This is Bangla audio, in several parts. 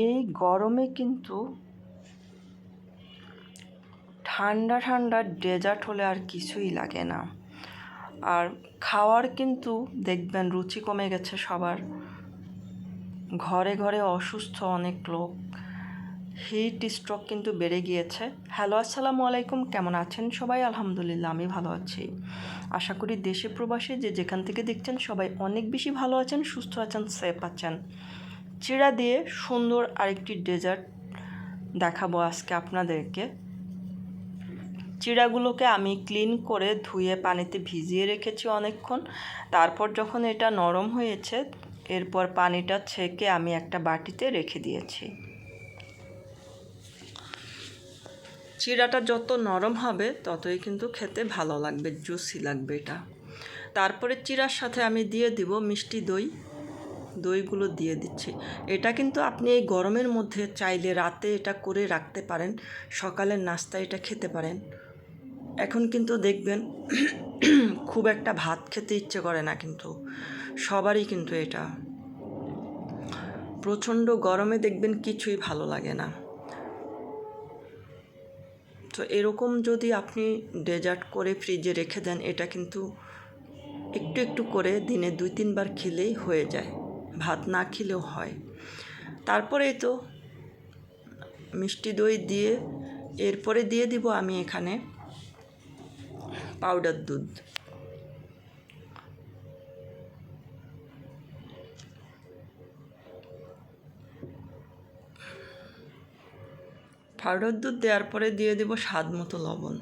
এই গরমে কিন্তু ঠান্ডা ঠান্ডা ডেজার্ট হলে আর কিছুই লাগে না। আর খাওয়ার কিন্তু দেখবেন রুচি কমে গেছে সবার। ঘরে ঘরে অসুস্থ অনেক লোক, হিট স্ট্রোক কিন্তু বেড়ে গিয়েছে। হ্যালো, আসসালামু আলাইকুম, কেমন আছেন সবাই? আলহামদুলিল্লাহ, আমি ভালো আছি। আশা করি দেশে প্রবাসে যে যেখান থেকে দেখছেন সবাই অনেক বেশি ভালো আছেন, সুস্থ আছেন, সেফ আছেন। চিড়া দিয়ে সুন্দর আরেকটি ডেজার্ট দেখাবো আজকে আপনাদেরকে। চিড়াগুলোকে আমি ক্লিন করে ধুয়ে পানিতে ভিজিয়ে রেখেছি অনেকক্ষণ। তারপর যখন এটা নরম হয়েছে, এরপর পানিটা ছেঁকে আমি একটা বাটিতে রেখে দিয়েছি। চিড়াটা যত নরম হবে ততই কিন্তু খেতে ভালো লাগবে, জুসি লাগবে এটা। তারপরে চিড়ার সাথে আমি দিয়ে দিব মিষ্টি দইগুলো দিয়ে দিচ্ছি। এটা কিন্তু আপনি এই গরমের মধ্যে চাইলে রাতে এটা করে রাখতে পারেন, সকালের নাস্তায় এটা খেতে পারেন। এখন কিন্তু দেখবেন খুব একটা ভাত খেতে ইচ্ছে করে না, কিন্তু সবারই কিন্তু এটা প্রচণ্ড গরমে দেখবেন কিছুই ভালো লাগে না। তো এরকম যদি আপনি ডেজার্ট করে ফ্রিজে রেখে দেন, এটা কিন্তু একটু একটু করে দিনে 2-3 বার খেলেই হয়ে যায়, ভাত না খেলেও হয়। তারপরেই তো মিষ্টি দই দিয়ে এরপরে দিয়ে দিব আমি এখানে পাউডার দুধ। পাউডার দুধ দেওয়ার পরে দিয়ে দেব স্বাদ মতো লবণ।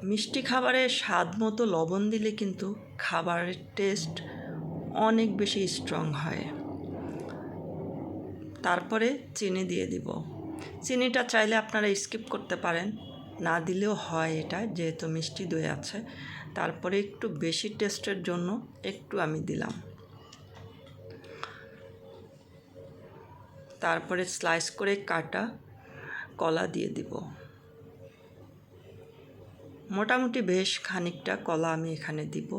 মিষ্টি খাবারে স্বাদ মতো লবণ দিলে কিন্তু খাবারের টেস্ট অনেক বেশি স্ট্রং হয়। তারপরে চিনি দিয়ে দিব। চিনিটা চাইলে আপনারা স্কিপ করতে পারেন, না দিলেও হয় এটা, যেহেতু মিষ্টি দই আছে। তারপরে একটু বেশি টেস্টের জন্য একটু আমি দিলাম। তারপরে স্লাইস করে কাটা কলা দিয়ে দিব। মোটামুটি বেশ খানিকটা কলা আমি এখানে দিব।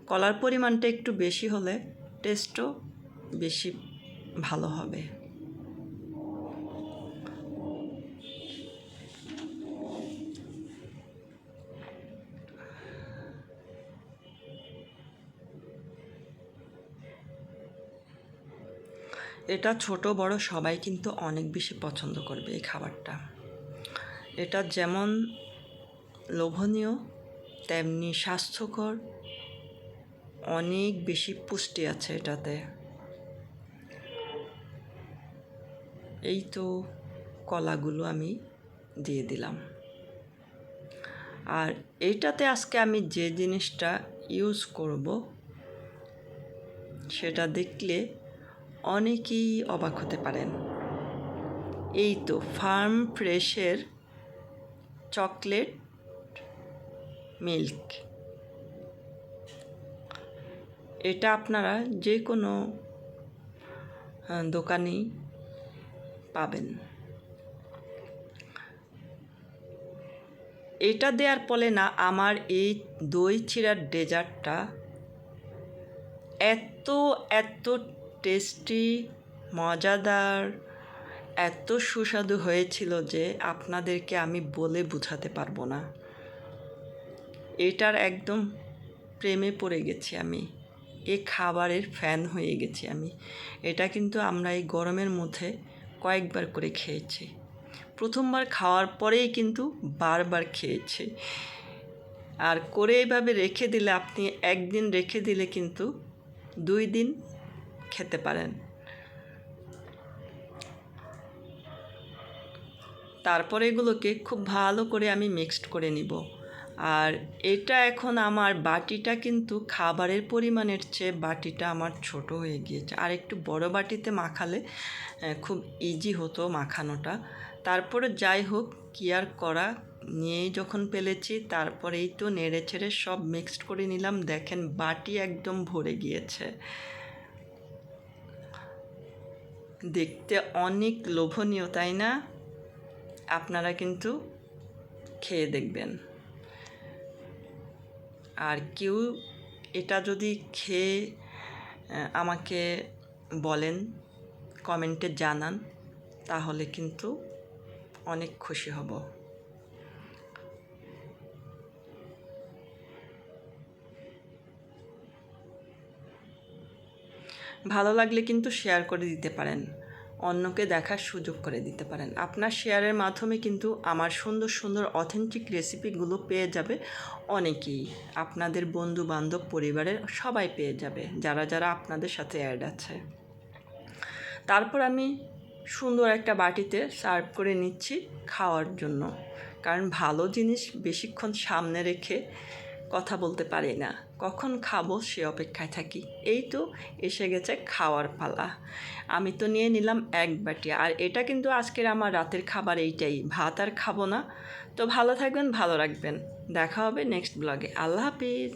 কলার পরিমাণটা একটু বেশি হলে টেস্টও বেশি ভালো হবে। এটা ছোট বড় সবাই কিন্তু অনেক বেশি পছন্দ করবে এই খাবারটা। এটা যেমন লোভনীয় তেমনি স্বাস্থ্যকর, অনেক বেশি পুষ্টি আছে এটাতে। এই তো কলাগুলো আমি দিয়ে দিলাম। আর এইটাতে আজকে আমি যে জিনিসটা ইউজ করব সেটা দেখলে অনেকেই অবাক হতে পারেন। এই তো ফার্ম ফ্রেশের চকলেট মিল্ক। এটা আপনারা যে কোনো দোকানেই পাবেন। এটা দেওয়ার ফলে না আমার এই দই চিড়ার ডেজার্টটা এত এত টেস্টি, মজাদার, এত সুস্বাদু হয়েছিল যে আপনাদেরকে আমি বলে বোঝাতে পারবো না। এটার একদম প্রেমে পড়ে গেছি আমি, এই খাবারের ফ্যান হয়ে গেছি আমি। এটা কিন্তু আমরা এই গরমের মধ্যে কয়েকবার করে খেয়েছি। প্রথমবার খাওয়ার পরেই কিন্তু বারবার খেয়েছি। আর করে এইভাবে রেখে দিলে, আপনি একদিন রেখে দিলে কিন্তু 2 দিন খেতে পারেন। তারপরে এগুলোকে খুব ভালো করে আমি মিক্সড করে নিব। আর এটা এখন আমার বাটিটা কিন্তু খাবারের পরিমাণের চেয়ে বাটিটা আমার ছোট হয়ে গিয়েছে। আর একটু বড় বাটিতে মাখালে খুব ইজি হতো মাখানোটা। তারপরে যাই হোক, কি আর করা, নিয়েই যখন পেলেছি তারপরে এই তো নেড়ে ছেড়ে সব মিক্সড করে নিলাম। দেখেন বাটি একদম ভরে গিয়েছে, দেখতে অনেক লোভনীয়, তাই না? আপনারা কিন্তু খেয়ে দেখবেন। আর কেউ এটা যদি খেয়ে আমাকে বলেন, কমেন্টে জানান তাহলে কিন্তু অনেক খুশি হব। ভালো লাগলে কিন্তু শেয়ার করে দিতে পারেন, অন্যকে দেখার সুযোগ করে দিতে পারেন। আপনার শেয়ারের মাধ্যমে কিন্তু আমার সুন্দর সুন্দর অথেন্টিক রেসিপিগুলো পেয়ে যাবে অনেকেই, আপনাদের বন্ধু বান্ধব পরিবারের সবাই পেয়ে যাবে, যারা যারা আপনাদের সাথে অ্যাড আছে। তারপর আমি সুন্দর একটা বাটিতে সার্ভ করে নিচ্ছি খাওয়ার জন্য, কারণ ভালো জিনিস বেশিক্ষণ সামনে রেখে কথা বলতে পারি না, কখন খাবো সে অপেক্ষায় থাকি। এই তো এসে গেছে খাওয়ার পালা। আমি তো নিয়ে নিলাম এক বাটি, আর এটা কিন্তু আজকের আমার রাতের খাবার এইটাই, ভাত আর খাবো না। তো ভালো থাকবেন, ভালো রাখবেন, দেখা হবে নেক্সট ব্লগে। আল্লাহ হাফিজ।